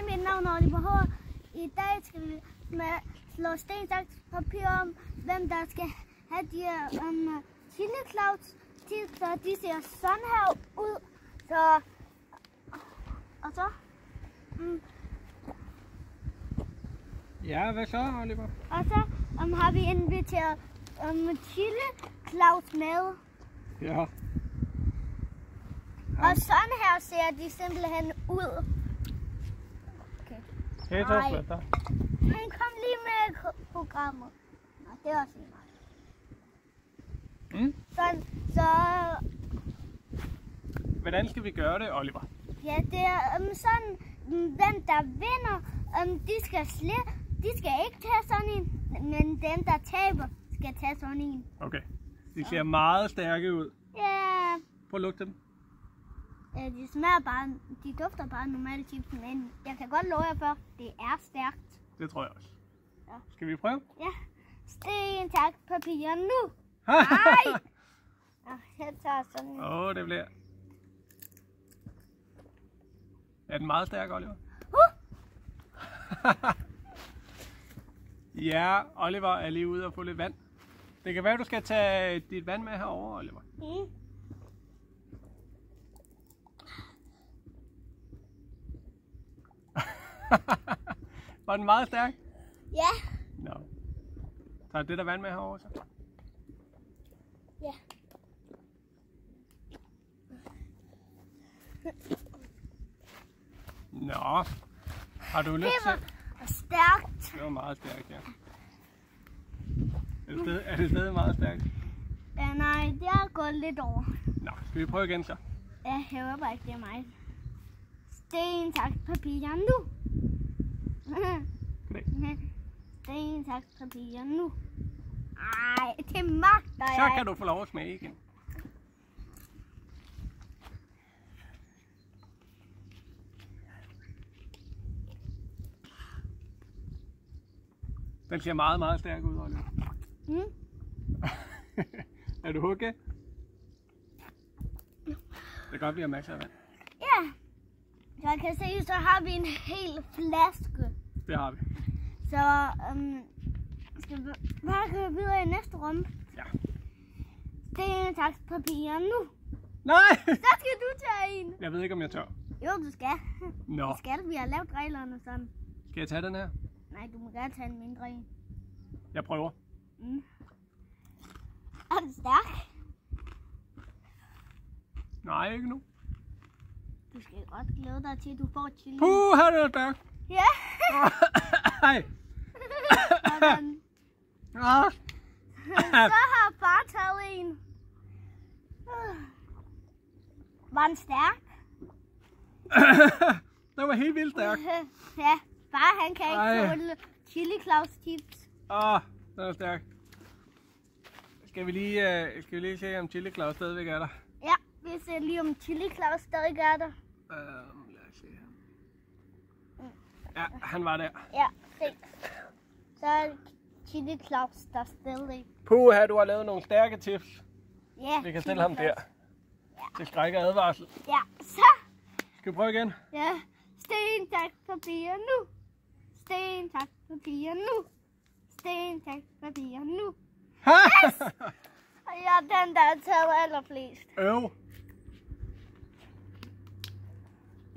Hej, mit navn er Oliver H. I dag skal vi slå sten, saks, papir om, hvem der skal have de her Chili Claus tips, så de ser sådan her ud. Så, og så... Ja, hvad så, Oliver? Og så har vi inviteret Chili Claus med. Ja. Og sådan her ser de simpelthen ud. Okay. Hej, Tosblatter. Han kom lige med programmet. Nå, det er også lige meget. Så... Hvordan skal vi gøre det, Oliver? Ja, det er sådan, hvem der vinder, de skal ikke tage sådan en, men den der taber skal tage sådan en. Okay. De ser meget stærke ud. Ja. Prøv at lugte dem. De smager bare, de dufter bare normalt chips, men jeg kan godt love jer for, det er stærkt. Det tror jeg også. Ja. Skal vi prøve? Ja. Sten, tak, papir nu. Nej! Jeg tager sådan en. Det bliver... Er den meget stærk, Oliver? Ja, Oliver er lige ude og få lidt vand. Det kan være, du skal tage dit vand med herover, Oliver. Var den meget stærk? Ja. Nå. Tager det der vand med herover så? Ja. Nå. Har du lyst til? Det var stærkt. Det var meget stærkt, ja. Er det stadig meget stærkt? Ja, nej, det er gået lidt over. Nå, skal vi prøve igen så? Jeg håber ikke, det er mig. Sten, tak, papir nu. Sten, tak, papir nu. Ej, det magter jeg. Så kan du få lov at smage igen. Den ser meget, meget stærk ud, Oliver. Er du hugget? Det kan godt blive masser af vand. Ja. Jeg kan se, så har vi en hel flaske. Det har vi. Så skal vi bare gå videre i næste rum. Ja. Sten, tak, papir nu. Nej! Så skal du tage en. Jeg ved ikke, om jeg tør. Jo, du skal. Nå. Det skal vi har lavet reglerne sådan. Skal jeg tage den her? Nej, du må gerne tage en mindre en. Jeg prøver. Er den stærk? Nej, ikke nu. Du skal godt glæde dig til, at du får chili. Her er det stærk. Ja. Hej. Sådan. Så har far taget en. Var den stærk? Den var helt vildt stærk. Ja, far han kan ikke tåle Chili Claus tips. Den er stærk. Skal vi lige se, om Chili Claus stadigvæk er der? Ja, vi ser lige, om Chili Claus stadig er der. Lad os se her. Ja, han var der. Ja, se. Så er Chili Claus der stadig. Puha, du har lavet nogle stærke tips. Ja. Vi kan stille ham der. Til skræk og advarsel. Ja, så. Skal vi prøve igen? Ja. Sten, tak, papir nu. Sten, tak, papir nu. Sten, tak, papir nu. Yes! Ja, den der er taget allerflest. Er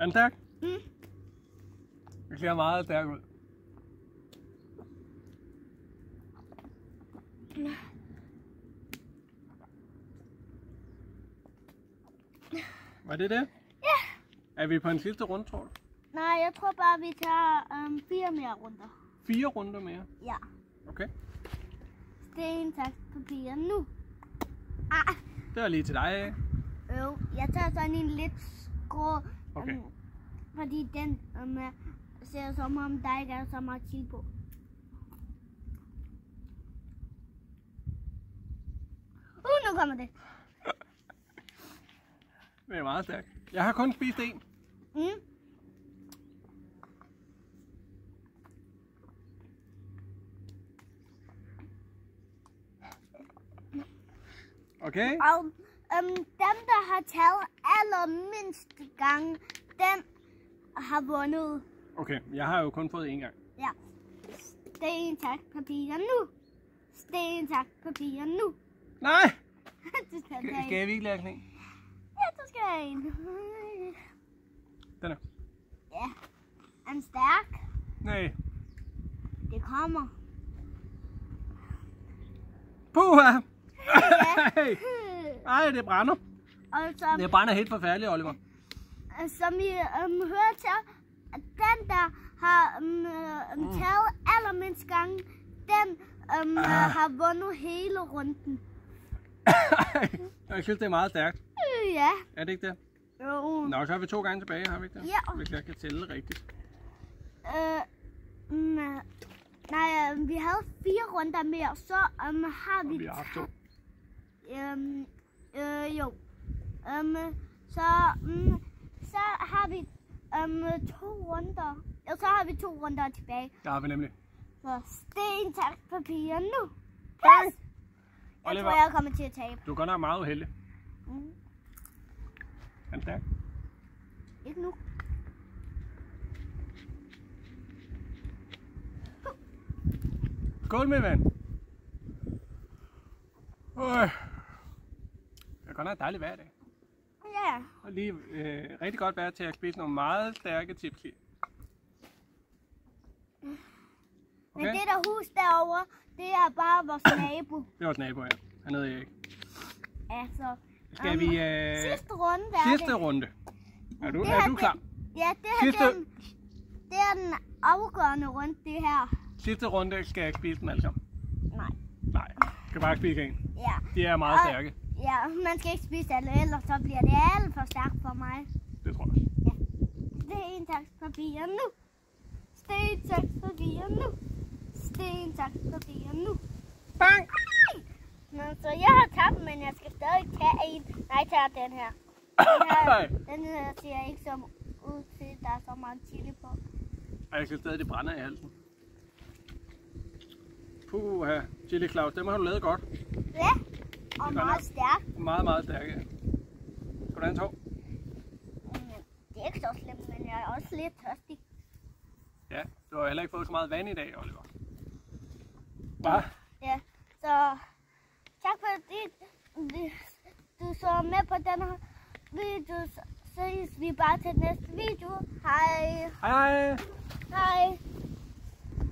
den stærk? Det ser meget stærk ud. Var det det? Ja. Er vi på en sidste runde, tror du? Nej, jeg tror bare, vi tager 4 mere runder. 4 runder mere? Ja. Okay. Sten, tak, papir nu. Det var lige til dig. Jeg tager sådan en lidt skrå. Okay. Fordi den ser som om der ikke er så meget chili på. Nu kommer det. Det er meget stærkt. Jeg har kun spist en. Okay. Og dem, der har taget allermindst gang, den har vundet. Okay, jeg har jo kun fået én gang. Ja. Sten, tak, papir nu. Sten, tak, papir nu. Nej! Du skal have Skal jeg virkelig lære sådan en? Ja, du skal have en. Den er. Ja. Er den stærk? Nej. Det kommer. Puha! Ja. Ej, det brænder. Og så, Det brænder helt forfærdeligt, Oliver. som I hørte til, at den der har taget allermindst gange, den har vundet hele runden. Jeg synes, det er meget stærkt. Ja. Er det ikke det? Jo. Nå, så har vi 2 gange tilbage, har vi ikke det? Ja. Hvis jeg kan tælle rigtigt. Nej, vi havde 4 runder mere, så har vi... Vi har haft 2. Jo. Så har vi 2 runder. Ja, så har vi 2 runder tilbage. Der har vi nemlig. Så sten, tak, papir nu. Bang! Jeg Oliver, tror, jeg kommer til at tabe. du er godt nok meget uheldig. Han er stærk. Ikke nu. Skål med vand. Det er godt nok dejligt hver dag. Ja. Og lige rigtig godt vejr til at spise nogle meget stærke chips. Men det der hus derovre, det er bare vores nabo. Det er vores nabo her. Han hedder Erik. Altså, Skal vi... sidste runde er sidste det. runde. Er du Det klar? Ja, det her Sidste- det er den afgørende runde, det her. Sidste runde skal jeg ikke spise dem alle sammen. Nej. Nej, jeg skal bare spise en. Ja. De er meget stærke. Ja, man skal ikke spise alle, ellers så bliver det alt for stærkt for mig. Det tror jeg. Sten, tak, papir nu. Sten, tak, papir nu. Sten, tak, papir nu. Bang! Nå, så jeg har tabt, men jeg skal stadig tage en. Nej, jeg tager den her. Den her ser ikke som ud til, der er så meget chili på. Og jeg kan stadig, det brænder i halsen. Puha, Chili Claus, dem har du lavet godt. Ja, og meget stærk. Meget, meget stærke. Skal du have en tår? Det er ikke så slemt, men jeg er også lidt tørstig. Ja, du har heller ikke fået så meget vand i dag, Oliver. Hvad? Ja, så tak fordi du så med på den her video. Så ses vi bare til næste video. Hej. Hej hej! Hej.